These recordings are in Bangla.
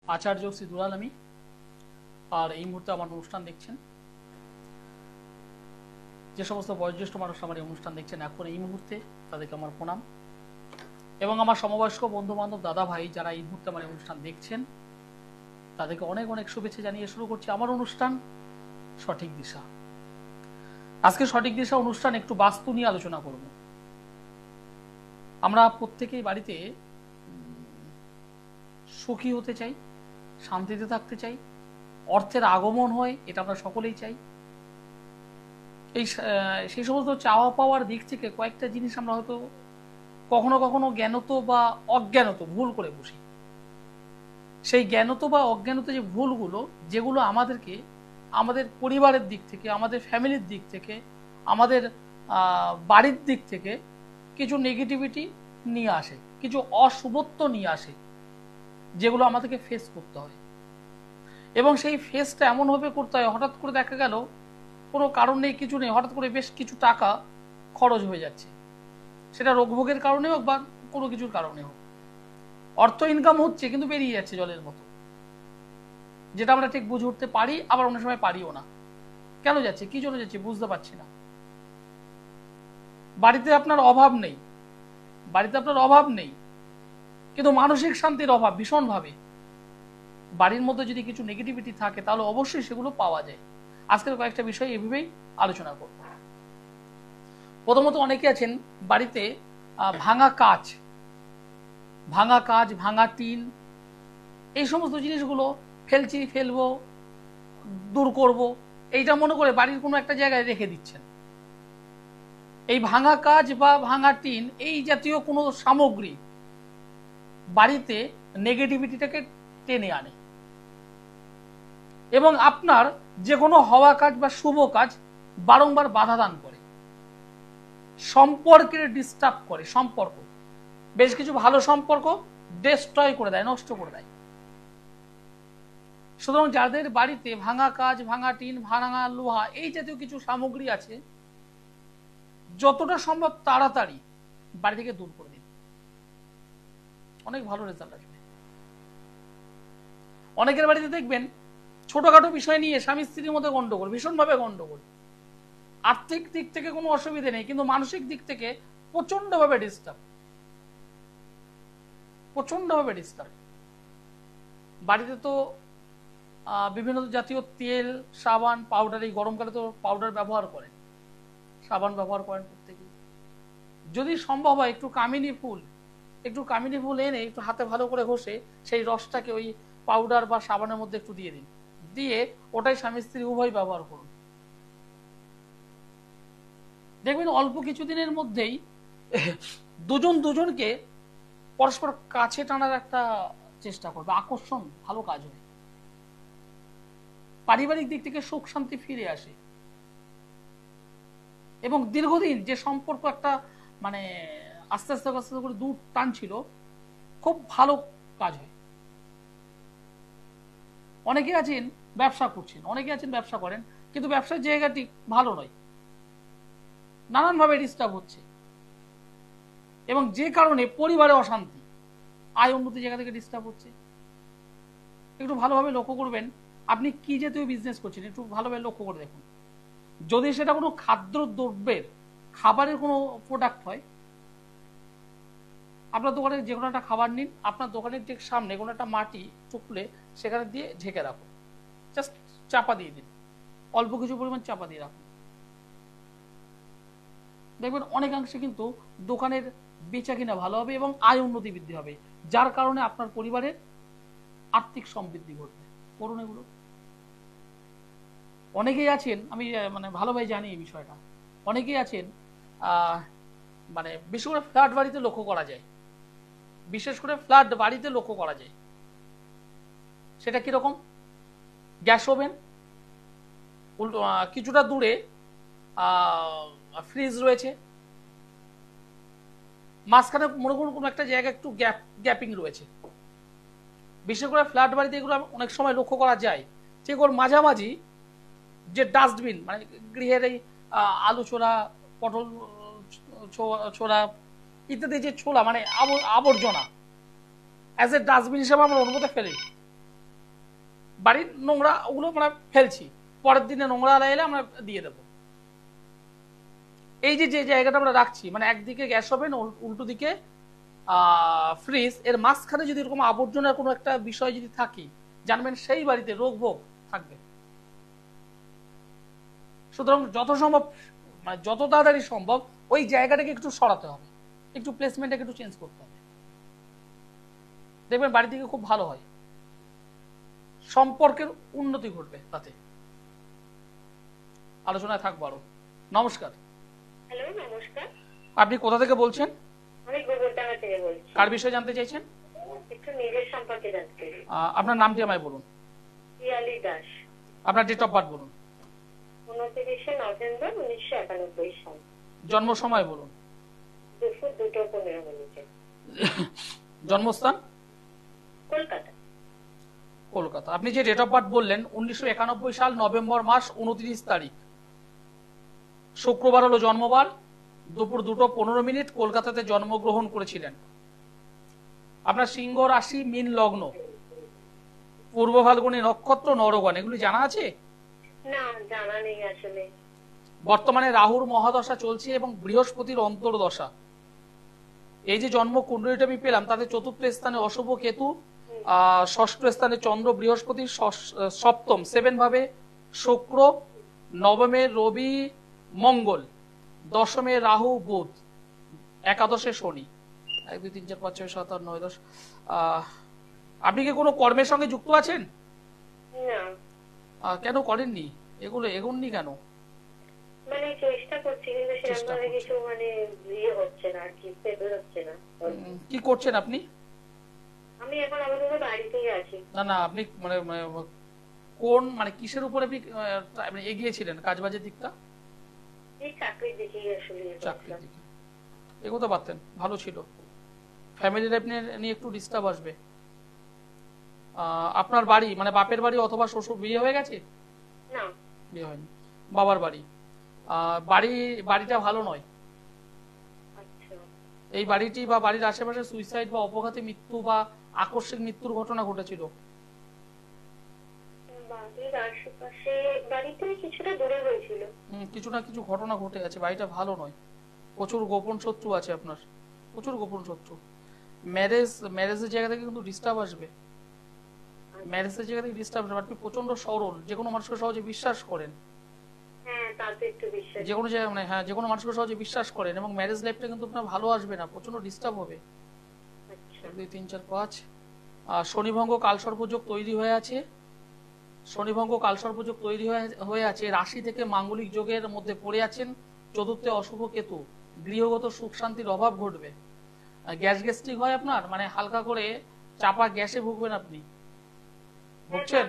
आचार्य श्री दुलाल आमी और এই মুহূর্তে আমার অনুষ্ঠান দেখছেন যে সমস্ত বয়োজ্যেষ্ঠ মানুষ আমার এই অনুষ্ঠান দেখছেন এখন এই মুহূর্তে তাদেরকে আমার প্রণাম এবং আমার সমবয়স্ক বন্ধু বান্ধব দাদা ভাই যারা এই মুহূর্তে আমার অনুষ্ঠান দেখছেন তাদেরকে অনেক অনেক শুভেচ্ছা জানিয়ে শুরু করছি আমার অনুষ্ঠান সঠিক দিশা। আজকে সঠিক দিশা অনুষ্ঠান একটু বাস্তু নিয়ে আলোচনা করব। আমরা প্রত্যেকেই বাড়িতে সুখী হতে চাই, শান্তিতে থাকতে চাই, অর্থের আগমন হয় এটা আমরা সকলেই চাই। সেই সমস্ত চাওয়া পাওয়ার দিক থেকে কয়েকটা জিনিস আমরা হয়তো কখনো কখনো জ্ঞানত বা অজ্ঞানত ভুল করে বসি। সেই জ্ঞানত বা অজ্ঞানত যে ভুলগুলো যেগুলো আমাদেরকে আমাদের পরিবারের দিক থেকে, আমাদের ফ্যামিলির দিক থেকে, আমাদের বাড়ির দিক থেকে কিছু নেগেটিভিটি নিয়ে আসে, কিছু অশুভত্ব নিয়ে আসে, যেগুলো আমাদেরকে ফেস করতে হয়। এবং সেই ফেসটা এমনভাবে করতে হয়, হঠাৎ করে দেখা গেল কোনো কারণ নেই, কিছু নেই, হঠাৎ করে বেশ কিছু টাকা খরচ হয়ে যাচ্ছে, সেটা রোগভোগের কারণে হোক বা কোনো কিছুর কারণে হোক। অর্থ ইনকাম হচ্ছে কিন্তু বেরিয়ে যাচ্ছে জলের মতো, যেটা আমরা ঠিক বুঝে উঠতে পারি, আবার অনেক সময় পারিও না। কেন যাচ্ছে, কি জন্য যাচ্ছে বুঝতে পারছি না। বাড়িতে আপনার অভাব নেই, বাড়িতে আপনার অভাব নেই, কিন্তু মানসিক শান্তির অভাব ভীষণভাবে। বাড়ির মধ্যে যদি কিছু নেগেটিভিটি থাকে তাহলে অবশ্যই সেগুলো পাওয়া যায়। আজকের কয়েকটা বিষয় এভাবেই আলোচনা করব। প্রথমত অনেকে আছেন বাড়িতে ভাঙা কাচ, ভাঙা টিন, এই সমস্ত জিনিসগুলো ফেলবো, দূর করব, এইটা মনে করে বাড়ির কোনো একটা জায়গায় রেখে দিচ্ছেন। এই ভাঙা কাচ বা ভাঙা টিন এই জাতীয় কোনো সামগ্রী বাড়িতে নেগেটিভিটিটাকে টেনে আনে এবং আপনার যে কোনো হওয়া কাজ বা শুভ কাজ বারংবার বাধা দান করে, সম্পর্কের ডিস্টার্ব করে, সম্পর্ক বেশ কিছু ভালো সম্পর্ক ডিস্ট্রয় করে দেয়, নষ্ট করে দেয়। সুতরাং যাদের বাড়িতে ভাঙা কাজ, ভাঙা টিন, ভাঙা লোহা এই জাতীয় কিছু সামগ্রী আছে, যতটা সম্ভব তাড়াতাড়ি বাড়ি থেকে দূর করে দিন, অনেক ভালো রেজাল্ট আসবে। অনেকের বাড়িতে দেখবেন ছোটখাটো বিষয় নিয়ে স্বামী স্ত্রীর মধ্যে গন্ডগোল, ভীষণভাবে গন্ডগোল। আর্থিক দিক থেকে কোনো অসুবিধা নেই, কিন্তু মানসিক দিক থেকে প্রচন্ডভাবে ডিস্টার্ব। বাড়িতে তো বিভিন্ন জাতীয় তেল, সাবান, পাউডার, এই গরমকালে তো পাউডার ব্যবহার করেন, সাবান ব্যবহার করেন প্রত্যেকে। যদি সম্ভব হয় একটু কামিনী ফুল এনে একটু হাতে ভালো করে ঘষে সেই রসটাকে ওই পাউডার বা সাবানের মধ্যে একটু দিয়ে দিন, দিয়ে ওটাই স্বামী স্ত্রী উভয় ব্যবহার করুন। দেখবেন অল্প কিছুদিনের মধ্যেই দুজনকে পরস্পর কাছে টানার একটা চেষ্টা করবে, আকর্ষণ ভালো কাজ হয়, পারিবারিক দিক থেকে সুখ শান্তি ফিরে আসে এবং দীর্ঘদিন যে সম্পর্ক একটা মানে আস্তে আস্তে করে দূর টানছিল, খুব ভালো কাজ হয়। অনেকে আছেন ব্যবসা করছেন, অনেকে আছেন ব্যবসা করেন, কিন্তু ব্যবসার জায়গাটি ভালো নয়, নানানভাবে ডিস্টার্ব হচ্ছে এবং যে কারণে পরিবারে অশান্তি, আয় উন্নতি জায়গা থেকে ডিস্টার্ব হচ্ছে। একটু ভালোভাবে লক্ষ্য করবেন আপনি কি জাতীয় বিজনেস করছেন, একটু ভালোভাবে লক্ষ্য করে দেখুন। যদি সেটা কোনো খাদ্য দ্রব্যের, খাবারের কোনো প্রোডাক্ট হয়, আপনার দোকানে যে কোনো একটা খাবার নিন, আপনার দোকানের ঠিক সামনে কোনো একটা মাটি চুকলে সেখানে দিয়ে ঢেকে রাখুন, জাস্ট চাপা দিয়ে দিন, অল্প কিছু পরিমাণ চাপা দিয়ে রাখুন। দেখবেন অনেকাংশে কিন্তু দোকানের বেচা কিনা ভালো হবে এবং আয় উন্নতি বৃদ্ধি হবে, যার কারণে আপনার পরিবারের আর্থিক সমৃদ্ধি ঘটবে। করুন এগুলো। অনেকেই আছেন, আমি মানে ভালোভাবে জানি এই বিষয়টা, অনেকেই আছেন মানে বিশেষ করে ফ্ল্যাট বাড়িতে লক্ষ্য করা যায়, সেটা কিরকম, গ্যাস ওভেন, কিছুটা দূরে ফ্রিজ রয়েছে, মাঝখানে মনে করুন কোনো একটা জায়গা একটু গ্যাপিং রয়েছে। বিশেষ করে ফ্ল্যাট বাড়িতে এগুলো অনেক সময় লক্ষ্য করা যায়, ঠিক ওর মাঝামাঝি যে ডাস্টবিন, মানে গৃহের এই আলু ছোড়া, পটল ছোড়া ইত্যাদি যে ছোলা, মানে আবর্জনা অ্যাজ এ ডাস্টবিন হিসেবে আমরা ওর মধ্যে ফেলি, বাড়ির নোংরা ওগুলো আমরা ফেলছি, পরের দিনে নোংরা এলে আমরা দিয়ে দেবো। এই যে যে জায়গাটা আমরা রাখছি, মানে একদিকে গ্যাস ওভেন, উল্টো দিকে ফ্রিজ, এর মাঝখানে যদি এরকম আবর্জনার কোনো একটা বিষয় যদি থাকে, জানবেন সেই বাড়িতে রোগ ভোগ থাকবে। সুতরাং যত সম্ভব, মানে যত তাড়াতাড়ি সম্ভব ওই জায়গাটাকে একটু সরাতে হবে, একটু প্লেসমেন্টটাকে একটু চেঞ্জ করতে হবে, দেখবেন বাড়ি থেকে খুব ভালো হয়, সম্পর্কের উন্নতি ঘটবে তাতে। আলোচনায় থাকবো আরো। নমস্কার। হ্যালো, নমস্কার। আপনি কোথা থেকে বলছেন? আমি গোবরডাঙ্গা থেকে বলছি। কার বিষয়ে জানতে চাইছেন? একটু নিজের সম্পর্কে জানতে। আপনার নামটি আমায় বলুন। পিয়ালি দাস। আপনার ডেট অফ বার্থ বলুন। 29শে নভেম্বর 1991 সাল। জন্ম সময় বলুন। দুপুর 2:15 জন্মস্থান? কলকাতা। কলকাতা। আপনি যে ডেট অফ বার্থ বললেন 1991 সাল নভেম্বর মাস 29 তারিখ, শুক্রবার হলো জন্মবার, দুপুর 2:15 কলকাতাতে জন্মগ্রহণ করেছিলেন। আপনার সিংহ রাশি, মীন লগ্ন, পূর্ব ফাল্গুনী নক্ষত্র, নরগণ, এগুলি জানা আছে? না, জানা নেই আসলে। বর্তমানে রাহুর মহাদশা চলছে এবং বৃহস্পতির অন্তর্দশা। এই যে জন্ম কুণ্ডলীটা আমি পেলাম, তাতে চতুর্থ স্থানে অশুভ কেতু, ষষ্ঠ স্থানে চন্দ্র বৃহস্পতি, সপ্তম 7 ভাবে শুক্র, নবমে রবি মঙ্গল, দশমে রাহু বুধ, একাদশে শনি। 1 2 3 4 5 6 7 8 9 10। আপনি কি কোনো কর্মের সঙ্গে যুক্ত আছেন? না। কেন করেননি এগুলো, এগোননি কেন? মানে চেষ্টা করছি, কিন্তু সেরকম ভাবে কিছু মানে ইয়ে হচ্ছে না, আর কি সেটেল হচ্ছে না। কি করছেন আপনি? আমি এখন আমাদের বাড়িতেই আছি। না না, আপনি মানে কোন, মানে কিসের উপরে আপনি এগিয়েছিলেন কাজবাজের দিকটা? এই চাকরির দিকেই আসলে। চাকরির দিকে এগোতে পারতেন, ভালো ছিল। ফ্যামিলি লাইফ নিয়ে একটু ডিস্টার্ব আসবে। আপনার বাড়ি মানে বাপের বাড়ি অথবা শ্বশুর বিয়ে হয়ে গেছে? না, বিয়ে হয়নি। বাবার বাড়ি, বাড়িটা ভালো নয়। আচ্ছা। এই বাড়িটি বা বাড়ির আশেপাশে সুইসাইড বা অপঘাতে মৃত্যু বা আকস্মিক মৃত্যুর ঘটনা ঘটেছিল। বাড়ির আশেপাশে, বাড়িতে কিছুটা দূরে হয়েছিল। কিছু না কিছু ঘটনা ঘটে আছে, বাড়িটা ভালো নয়। প্রচুর গোপন শত্রু আছে আপনার, প্রচুর গোপন শত্রু। ম্যারেজের জায়গা থেকে কিন্তু ডিস্টার্ব আসবে। ম্যারেজের জায়গা থেকে ডিস্টার্ব আসবে। আপনি প্রচন্ড সরল, যে কোনো মানুষকে সহজে বিশ্বাস করেন। হ্যাঁ, তাতে একটু বিশ্বাস। যে কোনো জায়গায় মানে হ্যাঁ, যে কোনো মানুষকে সহজে বিশ্বাস করেন, এবং ম্যারেজ লাইফটা কিন্তু আপনার ভালো আসবে না, প্রচন্ড ডিস্টার্ব হবে। 1 2 3 4 5। শনিভঙ্গ কালসর্পযোগ তৈরি হয়ে আছে। শনিভঙ্গ কালসর্পযোগ তৈরি হয়ে আছে, রাশি থেকে মাঙ্গলিক যোগের মধ্যে পড়ে আছেন। চতুর্থে অশুভ কেতু, গৃহগত সুখ শান্তির অভাব ঘটবে। গ্যাস গ্যাস্ট্রিক হয় আপনার, মানে হালকা করে চাপা গ্যাসে ভুগবেন আপনি। ভুগছেন?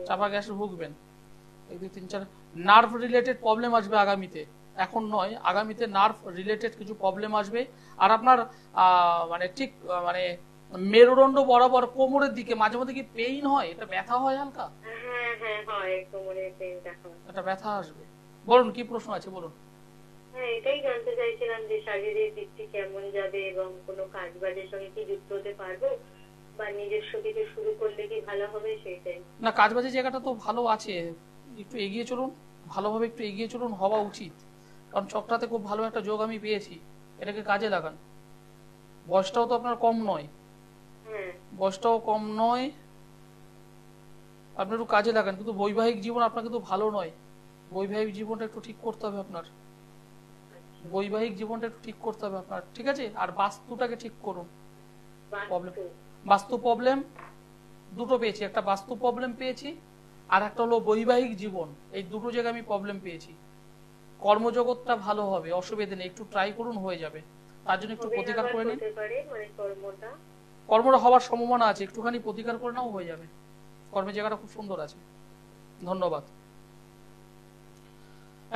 চাপা গ্যাসে ভুগবেন। 1 2 3 4। নার্ভ রিলেটেড প্রবলেম আসবে আগামীতে, এখন নয়, আগামীতে নার্ভ রিলেটেড কিছু প্রবলেম আসবে। আর আপনার মানে ঠিক মানে মেরুদণ্ড বরাবর কোমরের দিকে মাঝে মধ্যে কি পেইন হয়, এটা ব্যথা হয় হালকা? হ্যাঁ হ্যাঁ হয়, কোমরে পেইন দেখা হয়। এটা ব্যথা আসবে। বলুন কি প্রশ্ন আছে বলুন। হ্যাঁ, এটাই জানতে চাইছিলাম যে শারীরিক দিকটি কেমন যাবে এবং কোনো কাজ বাজের সঙ্গে কি যুক্ত হতে পারবো, বা নিজস্ব কিছু শুরু করলে কি ভালো হবে সেটাই। না, কাজ বাজের জায়গাটা তো ভালো আছে, একটু এগিয়ে চলুন, ভালোভাবে একটু এগিয়ে চলুন, হওয়া উচিত। কারণ চক্রাতে খুব ভালো একটা যোগ আমি পেয়েছি, এটাকে কাজে লাগান। বয়সটাও তো আপনার কম নয়, বয়সটাও কম নয়, আপনি একটু কাজে লাগান। কিন্তু বৈবাহিক জীবন আপনার কিন্তু ভালো নয়, বৈবাহিক জীবনটা একটু ঠিক করতে হবে আপনার, বৈবাহিক জীবনটা একটু ঠিক করতে হবে আপনার, ঠিক আছে? আর বাস্তুটাকে ঠিক করুন। বাস্তু প্রবলেম দুটো পেয়েছি, একটা বাস্তু প্রবলেম পেয়েছি, আর একটা হলো বৈবাহিক জীবন। এই দুটো জায়গায় আমি প্রবলেম পেয়েছি। কর্মজগৎটা ভালো হবে, অসুবিধা নেই, একটু ট্রাই করুন, হয়ে যাবে। তার জন্য একটু প্রতিকার করে নিন। কর্মটা হওয়ার সম্ভাবনা আছে, একটুখানি প্রতিকার করে নাও, হয়ে যাবে। কর্মের জায়গাটা খুব সুন্দর আছে। ধন্যবাদ।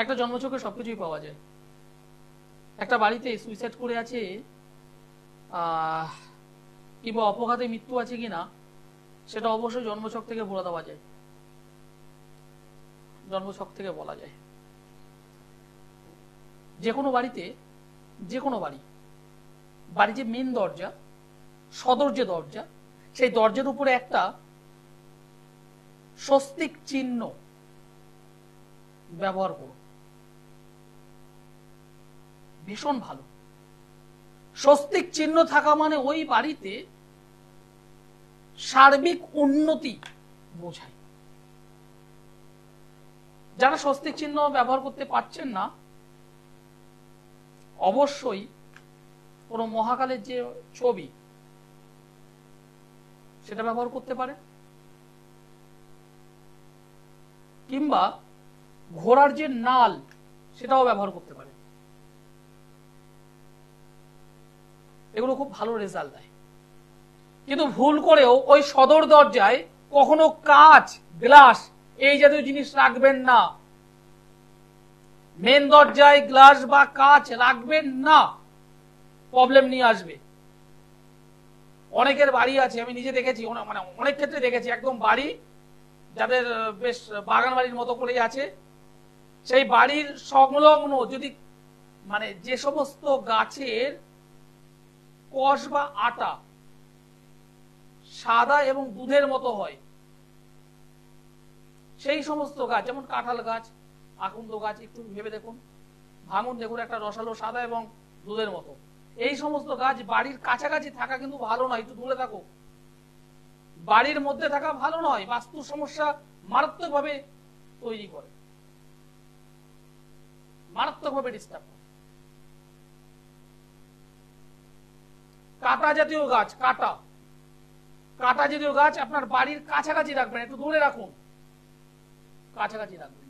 একটা জন্মছকে সবকিছুই পাওয়া যায়। একটা বাড়িতে সুইসাইড করে আছে কিংবা অপঘাতে মৃত্যু আছে কিনা, সেটা অবশ্যই জন্মছক থেকে বলে দেওয়া যায়, জন্মছক থেকে বলা যায়। যে কোনো বাড়িতে, যে কোনো বাড়ি যে মেন দরজা, সদর যে দরজা, সেই দরজার উপরে একটা স্বস্তিক চিহ্ন ব্যবহার করুন, ভীষণ ভালো। স্বস্তিক চিহ্ন থাকা মানে ওই বাড়িতে সার্বিক উন্নতি বোঝায়। যারা স্বস্তিক চিহ্ন ব্যবহার করতে পারছেন না, অবশ্যই কোন মহাকালের যে ছবি সেটা ব্যবহার করতে পারে, কিংবা ঘোড়ার যে নাল সেটাও ব্যবহার করতে পারে। এগুলো খুব ভালো রেজাল্ট দেয়। কিন্তু ভুল করেও ওই সদর দরজায় কখনো কাঁচ, গ্লাস এই জাতীয় জিনিস রাখবেন না। মেন দরজায় গ্লাস বা কাঁচ রাখবেন না, প্রবলেম নিয়ে আসবে। অনেকের বাড়ি আছে, আমি নিজে দেখেছি, মানে অনেক ক্ষেত্রে দেখেছি, একদম বাড়ি যাদের বেশ বাগান বাড়ির মতো করে আছে, সেই বাড়ির সংলগ্ন যদি মানে যে সমস্ত গাছের কষ বা আটা সাদা এবং দুধের মতো হয়, সেই সমস্ত গাছ, যেমন কাঁঠাল গাছ, আকন্দ গাছ, একটু ভেবে দেখুন, ভাঙুন, দেখুন একটা রসালো সাদা এবং দুধের মতো, এই সমস্ত গাছ বাড়ির কাছাকাছি থাকা কিন্তু ভালো নয়, একটু দূরে থাকো। বাড়ির মধ্যে থাকা ভালো নয়, বাস্তু সমস্যা মারাত্মকভাবে তৈরি করে, মারাত্মকভাবে ডিস্টার্ব করে। কাঁটা জাতীয় গাছ, কাঁটা জাতীয় গাছ আপনার বাড়ির কাছাকাছি রাখবেন, একটু দূরে রাখুন, কাছাকাছি রাখবেন।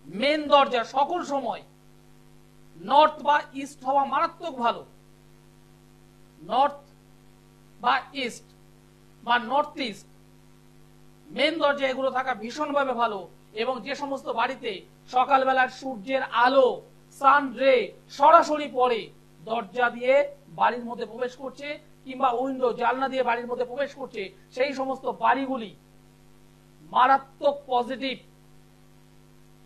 মেন দরজা সকল সময় নর্থ বা ইস্ট হওয়া মারাত্মক ভালো। নর্থ বা ইস্ট বা নর্থ ইস্ট মেন দরজা এগুলো থাকা ভীষণভাবে ভালো। এবং যে সমস্ত বাড়িতে সকালবেলার সূর্যের আলো, সান রে সরাসরি পড়ে, দরজা দিয়ে বাড়ির মধ্যে প্রবেশ করছে কিংবা উইন্ডো জানলা দিয়ে বাড়ির মধ্যে প্রবেশ করছে, সেই সমস্ত বাড়িগুলি মারাত্মক পজিটিভ।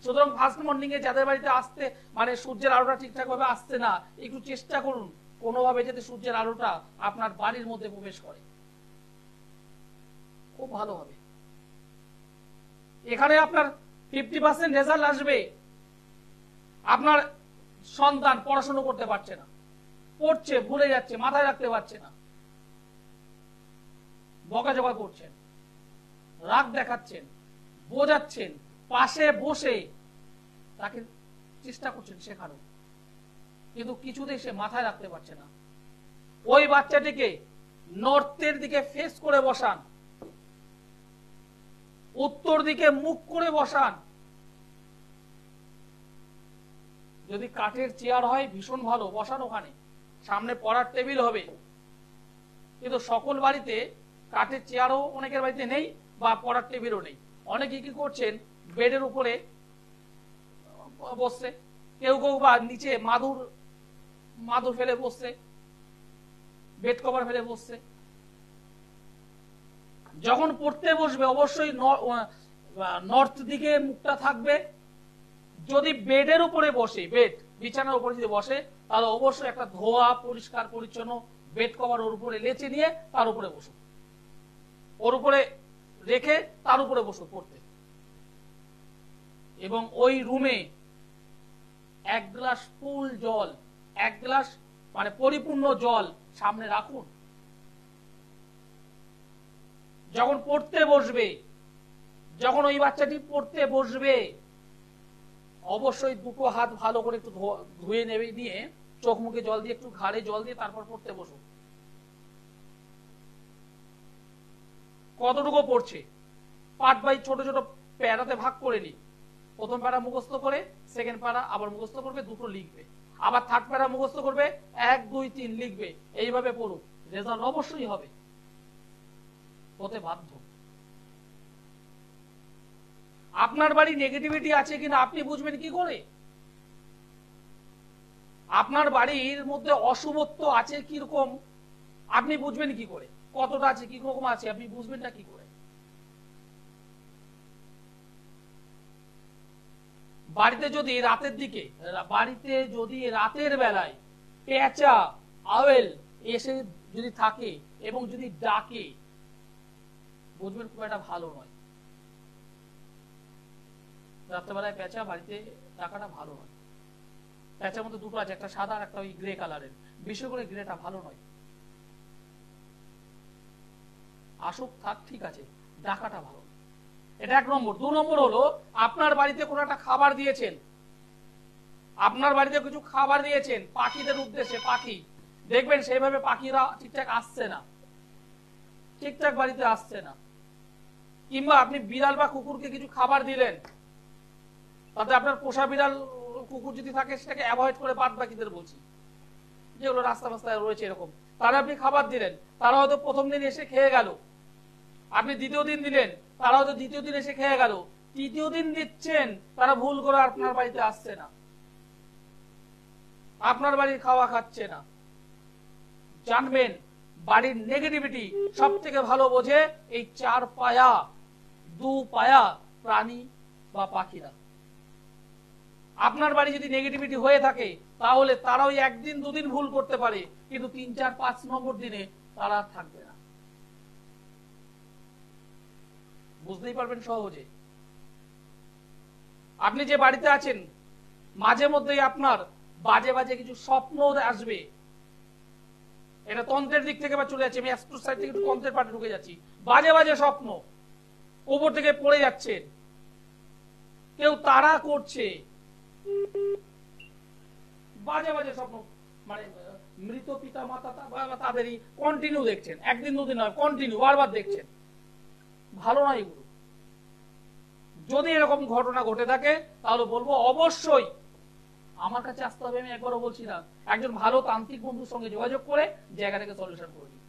সুতরাং ফার্স্ট মর্নিং এ যাদের বাড়িতে আসতে মানে সূর্যের আলোটা ঠিকঠাক ভাবে আসছে না, একটু চেষ্টা করুন কোনোভাবে যাতে সূর্যের আলোটা আপনার বাড়ির মধ্যে প্রবেশ করে, খুব ভালো হবে। এখানে আপনার 50% রেজাল্ট আসবে। আপনার সন্তান পড়াশোনা করতে পারছে না, পড়ছে ভুলে যাচ্ছে, মাথায় রাখতে পারছে না, বকাঝকা করছেন, রাগ দেখাচ্ছেন, বোঝাচ্ছেন, পাশে বসে তাকে চেষ্টা করছেন শেখানো, কিন্তু কিছুতেই সে মাথায় রাখতে পারছে না। ওই বাচ্চাটিকে নর্থের দিকে ফেস করে বসান, উত্তর দিকে মুখ করে বসান। যদি কাঠের চেয়ার হয় ভীষণ ভালো, বসান ওখানে, সামনে পড়ার টেবিল হবে। কিন্তু সকল বাড়িতে কাঠের চেয়ারও অনেকের বাড়িতে নেই বা পড়ার টেবিলও নেই। অনেকে কি করছেন, বেডের উপরে বসছে, কেউ কেউ বা নিচে মাদুর ফেলে বসছে, বেড কভার ফেলে বসছে। যখন পড়তে বসবে অবশ্যই নর্থ দিকে মুখটা থাকবে। যদি বেডের উপরে বসে, বেড বিছানার উপরে যদি বসে, তাহলে অবশ্যই একটা ধোয়া পরিষ্কার পরিচ্ছন্ন বেড কভার ওর উপরে লেচে নিয়ে তার উপরে বসো, ওর উপরে রেখে তার উপরে বসো পড়তে। এবং ওই রুমে 1 গ্লাস ফুল জল, 1 গ্লাস মানে পরিপূর্ণ জল সামনে রাখুন। যখন পড়তে বসবে, যখন ওই বাচ্চাটি পড়তে বসবে, অবশ্যই দুটো হাত ভালো করে একটু ধুয়ে নেবে, নিয়ে চোখ মুখে জল দিয়ে, একটু ঘাড়ে জল দিয়ে তারপর পড়তে বসো। কতটুকু পড়ছে পার্ট বাই ছোট ছোট প্যারাতে ভাগ করে নি। প্রথম প্যারা মুখস্থ করে, সেকেন্ড প্যারা আবার মুখস্থ করবে, দুটো লিখবে, আবার থার্ড প্যারা মুখস্থ করবে, 1 2 3 লিখবে। এইভাবে পড়ুক, রেজাল্ট অবশ্যই হবে, হতে বাধ্য। আপনার বাড়ি নেগেটিভিটি আছে কিনা আপনি বুঝবেন কি করে? আপনার বাড়ির মধ্যে অশুভত্ব আছে কিরকম আপনি বুঝবেন কি করে? কতটা আছে, কি রকম আছে, আপনি বুঝবেনটা কি করে? বাড়িতে যদি রাতের বেলায় পেঁচা, আওয়েল এসে যদি থাকে এবং যদি ডাকে, বুঝবেন খুব একটা ভালো নয়। রাত্রেবেলায় পেঁচা বাড়িতে ডাকাটা ভালো নয়। প্যাঁচার মধ্যে দুটো আছে, একটা সাদা আর একটা ওই গ্রে কালারের, বিশেষ করে গ্রেটা ভালো নয়। আসুক থাক ঠিক আছে, ডাকাটা ভালো। এটা 1 নম্বর। 2 নম্বর হলো আপনার বাড়িতে কোনো একটা খাবার দিয়েছেন, আপনার বাড়িতে কিছু খাবার দিয়েছেন পাখিদের উদ্দেশ্যে, পাখি দেখবেন সেইভাবে পাখিরা ঠিকঠাক আসছে না, ঠিকঠাক বাড়িতে আসছে না। কিংবা আপনি বিড়াল বা কুকুরকে কিছু খাবার দিলেন, তাতে আপনার পোষা বিড়াল কুকুর যদি থাকে সেটাকে অ্যাভয়েড করে, বাদ বাকিদের বলছি যেগুলো রাস্তা রাস্তায় রয়েছে এরকম, তারা আপনি খাবার দিলেন, তারা হয়তো প্রথম দিন এসে খেয়ে গেল, আপনি দ্বিতীয় দিন দিলেন, তারা হয়তো দ্বিতীয় দিন এসে খেয়ে গেল, তৃতীয় দিন দিচ্ছেন, তারা ভুল করে আপনার বাড়িতে আসছে না, আপনার বাড়ির খাওয়া খাচ্ছে না। জানবেন বাড়ির নেগেটিভিটি সব থেকে ভালো বোঝে এই 4 পায়া 2 পায়া প্রাণী বা পাখিরা। আপনার বাড়ি যদি নেগেটিভিটি হয়ে থাকে তাহলে তারা ওই 1 দিন 2 দিন ভুল করতে পারে, কিন্তু 3 4 5 নম্বর দিনে তারা থাকবে না। বুঝতেই পারবেন সহজে। আপনি যে বাড়িতে আছেন মাঝে মধ্যেই আপনার বাজে বাজে কিছু স্বপ্ন আসবে। এটা তন্ত্রের দিক থেকে চলে যাচ্ছে, আমি অ্যাস্ট্রো সাইড থেকে একটু তন্ত্রের পাটে ঢুকে যাচ্ছি। বাজে বাজে স্বপ্ন, উপর থেকে পড়ে যাচ্ছেন, কেউ তাড়া করছে, বাজে বাজে স্বপ্ন, মানে মৃত পিতা মাতা তাদেরই কন্টিনিউ দেখছেন, 1 দিন 2 দিন নয়, কন্টিনিউ বারবার দেখছেন। ভালো নয় এগুলো। যদি এরকম ঘটনা ঘটে থাকে তাহলে বলবো অবশ্যই আমার কাছে আসতে হবে। আমি একবারও বলছি না, একজন ভালো তান্ত্রিক বন্ধুর সঙ্গে যোগাযোগ করে জায়গাটাকে সলিউশন করে দিন,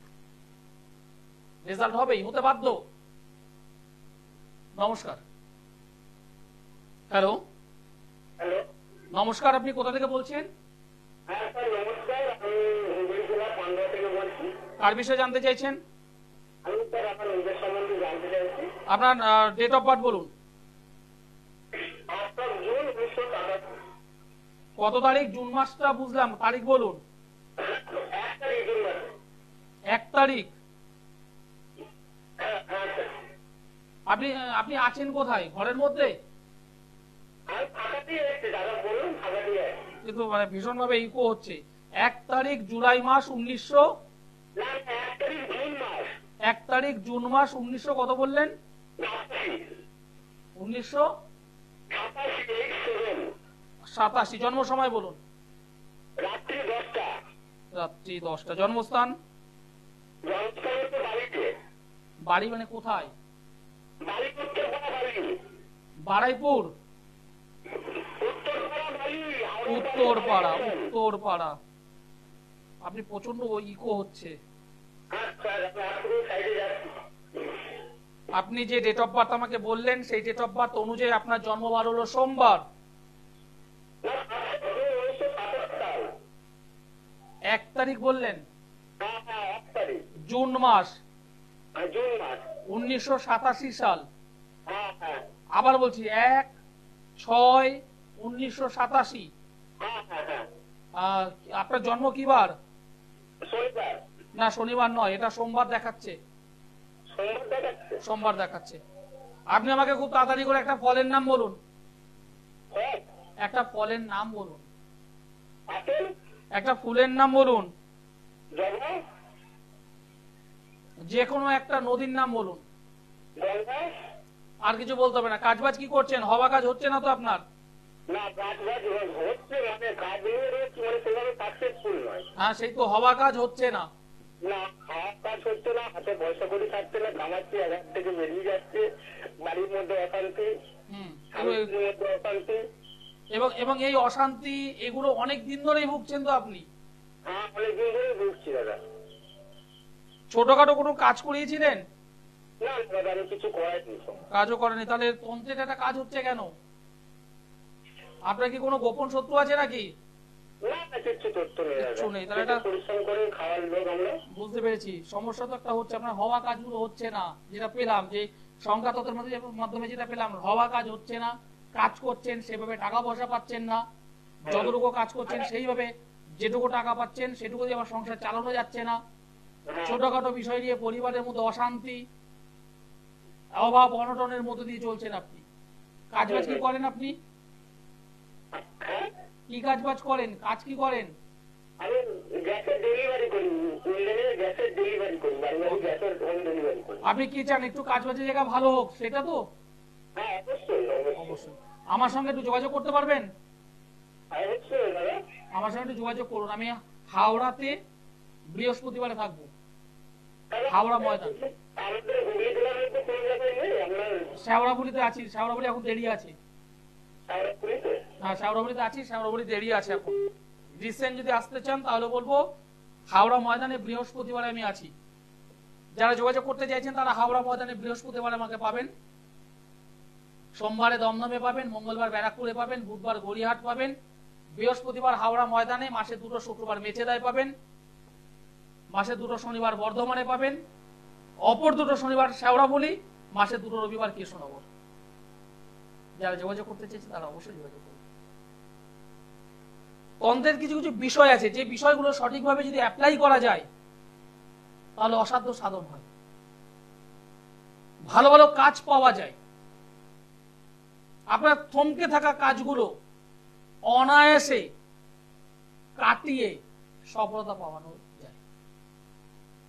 রেজাল্ট হবেই, হতে বাধ্য। নমস্কার। হ্যালো হ্যালো, নমস্কার, আপনি কোথা থেকে বলছেন? হ্যাঁ স্যার নমস্কার, আমি হুগলি জেলা পান্ডুয়া থেকে বলছি। কার বিষয়ে জানতে চাইছেন? আমি স্যার আমার নিজের সম্বন্ধে জানতে চাইছি। আপনার ডেট অফ বার্থ বলুন। 8 জুন 1987। কত তারিখ? জুন মাসটা বুঝলাম, তারিখ বলুন। 1 তারিখ জুন মাসে। 1 তারিখ। হ্যাঁ স্যার। আপনি আপনি আছেন কোথায়? ঘরের মধ্যে? আমি ফাঁকা দিয়ে এসেছি দাদা, বলুন ফাঁকা দিয়ে। কিন্তু মানে ভীষণ ভাবে ইকো হচ্ছে। 1 তারিখ জুলাই মাস 1900, না 1 তারিখ জুন মাস। 1 তারিখ জুন মাস 1900 কত বললেন? 87। 1987। জন্ম সময় বলুন। রাত্রি 10টা। রাত্রি 10টা। জন্মস্থান? জন্মস্থান হচ্ছে বাড়িতে। বাড়ি মানে কোথায়? বাড়ি উত্তরপাড়া বাড়ি। বারাইপুর? উত্তরপাড়া বাড়ি। উত্তরপাড়া, উত্তরপাড়া। আপনি প্রচন্ড ইকো হচ্ছে। হ্যাঁ স্যার, আমি আপনাদের সাইডে যাচ্ছি। আপনি যে ডেট অফ বার্থ আমাকে বললেন সেই ডেট অফ বার্থ অনুযায়ী আপনার জন্মবার হলো সোমবার। না 1987 সাল। 1 তারিখ বললেন? হ্যাঁ হ্যাঁ 1 তারিখ জুন মাস জুন মাস। 1987 সাল। হ্যাঁ হ্যাঁ আবার বলছি 1/6/1987। হ্যাঁ হ্যাঁ হ্যাঁ। আপনার জন্ম কি বার? শনিবার। না শনিবার নয়, এটা সোমবার দেখাচ্ছে। সোমবার দেখাচ্ছে। সোমবার দেখাচ্ছে। আপনি আমাকে খুব তাড়াতাড়ি করে একটা ফলের নাম বলুন। হ্যাঁ, একটা ফলের নাম বলুন। আপেল, একটা ফুলের নাম বলুন। জবা, যে কোনো একটা নদীর নাম বলুন। গঙ্গা। আর কিছু বলতে হবে না। কাজবাজ কি করছেন? হওয়া কাজ হচ্ছে না তো আপনার? না কাজ বাজ হচ্ছে, মানে কাজ নিয়ে রয়েছে, মানে সেভাবে সাকসেসফুল নয়। হ্যাঁ সেই তো, হওয়া কাজ হচ্ছে না। না খাওয়া কাজ হচ্ছে না, হাতে পয়সা করি থাকছে না, কামাচ্ছি হাত থেকে বেরিয়ে যাচ্ছে, বাড়ির মধ্যে অশান্তি, স্বামীর মধ্যে অশান্তি। এবং এবং এই অশান্তি এগুলো অনেক দিন ধরেই ভুগছেন তো আপনি? হ্যাঁ অনেকদিন ধরে ভুগছি দাদা। ছোটখাটো কোনো কাজ করিয়েছিলেন? না দাদা আমি কিছু করাইনি। কাজও করেনি, তাহলে তন্ত্রের একটা কাজ হচ্ছে কেন? আপনার কি কোনো গোপন শত্রু আছে নাকি? না না কিচ্ছু তথ্য নেই দাদা। কিচ্ছু নেই, তাহলে এটা পরিশ্রম করে খাওয়ার লোক আমরা। বুঝতে পেরেছি। সমস্যা তো একটা হচ্ছে, আপনার হওয়া কাজগুলো হচ্ছে না। যেটা পেলাম, যে সংখ্যাতত্ত্বের মাধ্যমে যেটা পেলাম, হওয়া কাজ হচ্ছে না। কাজ করছেন সেভাবে টাকা পয়সা পাচ্ছেন না। যতটুকু কাজ করছেন সেইভাবে যেটুকু টাকা পাচ্ছেন সেটুকু দিয়ে আমার সংসার চালানো যাচ্ছে না। ছোটখাটো বিষয় নিয়ে পরিবারের মধ্যে অশান্তি, অভাব অনটনের মধ্যে দিয়ে চলছেন আপনি। কাজ বাজ কি করেন আপনি? কি কাজ বাজ করেন? কাজ কি করেন? আমি গ্যাসের ডেলিভারি করি, গ্যাসের ডেলিভারি করি, বাড়ি বাড়ি গ্যাসের হোম ডেলিভারি করি। আপনি কি চান একটু কাজ বাজের জায়গা ভালো হোক, সেটা তো? হ্যাঁ অবশ্যই অবশ্যই। আমার সঙ্গে একটু যোগাযোগ করতে পারবেন? অবশ্যই দাদা। আমার সঙ্গে একটু যোগাযোগ করুন। আমি হাওড়াতে বৃহস্পতিবারে থাকবো, হাওড়া ময়দান। শেওড়াফুলিতে আছি, শেওড়াফুলি এখন দেরি আছে। হ্যাঁ শেওড়াফুলিতে আছি, শেওড়াফুলি দেরি আছে এখন। রিসেন্ট যদি আসতে চান তাহলে বলবো হাওড়া ময়দানে বৃহস্পতিবারে আমি আছি। যারা যোগাযোগ করতে চাইছেন তারা হাওড়া ময়দানে বৃহস্পতিবারে আমাকে পাবেন। সোমবারে দমদমে পাবেন, মঙ্গলবার ব্যারাকপুরে পাবেন, বুধবার গড়িয়াহাট পাবেন, বৃহস্পতিবার হাওড়া ময়দানে, মাসে 2 শুক্রবার মেচেদায় পাবেন, মাসে 2 শনিবার বর্ধমানে পাবেন, অপর 2 শনিবার শেওড়াফুলি, মাসে 2 রবিবার কৃষ্ণনগর। যারা যোগাযোগ করতে চাইছে তারা অবশ্যই যোগাযোগ করুন। তন্ত্রের কিছু কিছু বিষয় আছে, যে বিষয়গুলো সঠিকভাবে যদি অ্যাপ্লাই করা যায় তাহলে অসাধ্য সাধন হয়, ভালো ভালো কাজ পাওয়া যায়। আপনার থমকে থাকা কাজগুলো অনায়াসে কাটিয়ে সফলতা পাওয়ানো যায়,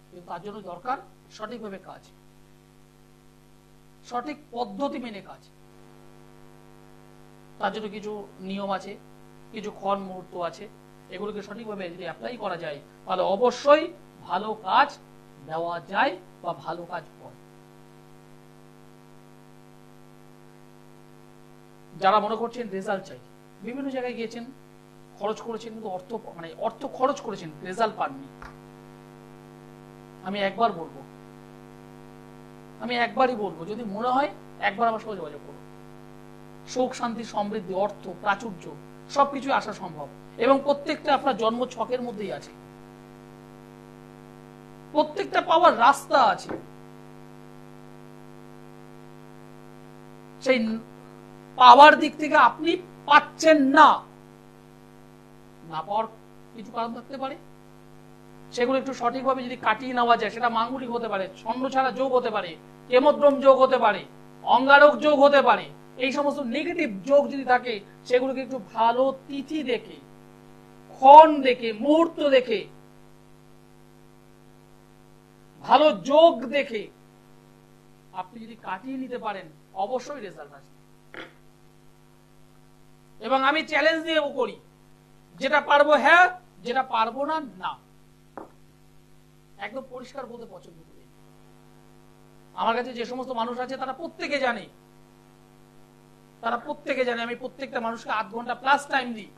কিন্তু তার জন্য দরকার সঠিকভাবে কাজ, সঠিক পদ্ধতি মেনে কাজ। তার জন্য কিছু নিয়ম আছে, কিছু ক্ষণ মুহূর্ত আছে, এগুলোকে সঠিকভাবে যদি অ্যাপ্লাই করা যায় তাহলে অবশ্যই ভালো কাজ দেওয়া যায় বা ভালো কাজ হয়। যারা মনে করছেন রেজাল্ট চাই, বিভিন্ন জায়গায় গিয়েছেন, খরচ করেছেন, কিন্তু অর্থ খরচ করেছেন, রেজাল্ট পাননি। আমি একবারই বলবো যদি মনে হয় একবার আমার সঙ্গে যোগাযোগ করুন। সুখ শান্তি সমৃদ্ধি অর্থ প্রাচুর্য সবকিছু আসা সম্ভব, এবং প্রত্যেকটা আপনার জন্ম ছকের মধ্যেই আছে, প্রত্যেকটা পাওয়ার রাস্তা আছে। সেই পাওয়ার দিক থেকে আপনি পাচ্ছেন না পাওয়ার কিছু কারণ থাকতে পারে, সেগুলো একটু সঠিকভাবে যদি কাটিয়ে নেওয়া যায়, সেটা মাঙ্গলিক হতে পারে, ছন্দ ছাড়া যোগ হতে পারে, কেমোদ্রম যোগ হতে পারে, অঙ্গারক যোগ হতে পারে। এই সমস্ত নেগেটিভ যোগ যদি থাকে সেগুলোকে একটু ভালো তিথি দেখে, ক্ষণ দেখে, মুহূর্ত দেখে, ভালো যোগ দেখে আপনি যদি কাটিয়ে নিতে পারেন অবশ্যই রেজাল্ট আসবে। এবং আমি চ্যালেঞ্জ দিয়ে করি, যেটা পারবো হ্যাঁ, যেটা পারবো না না, একদম পরিষ্কার বলতে পছন্দ করি। আমার কাছে যে সমস্ত মানুষ আছে তারা প্রত্যেকে জানে আমি প্রত্যেকটা মানুষকে 8 ঘন্টা প্লাস টাইম দিই,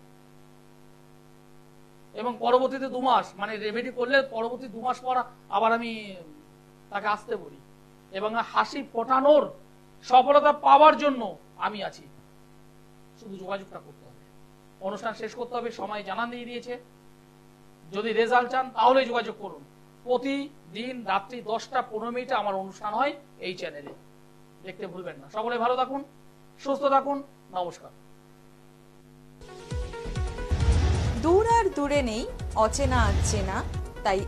এবং পরবর্তীতে 2 মাস মানে রেমেডি করলে পরবর্তী 2 মাস পর আবার আমি তাকে আসতে বলি, এবং হাসি ফোটানোর সফলতা পাওয়ার জন্য আমি আছি। শুধু যোগাযোগটা করতে হবে, অনুষ্ঠান শেষ করতে হবে, সময় জানান দিয়ে দিয়েছে। যদি রেজাল্ট চান তাহলে যোগাযোগ করুন। প্রতিদিন রাত্রি 10টা 15 মিনিটে আমার অনুষ্ঠান হয় এই চ্যানেলে, দেখতে ভুলবেন না। সকলে ভালো থাকুন, সুস্থ থাকুন, নমস্কার। দূর আর দূরে নেই অচেনা আচেনা, তাই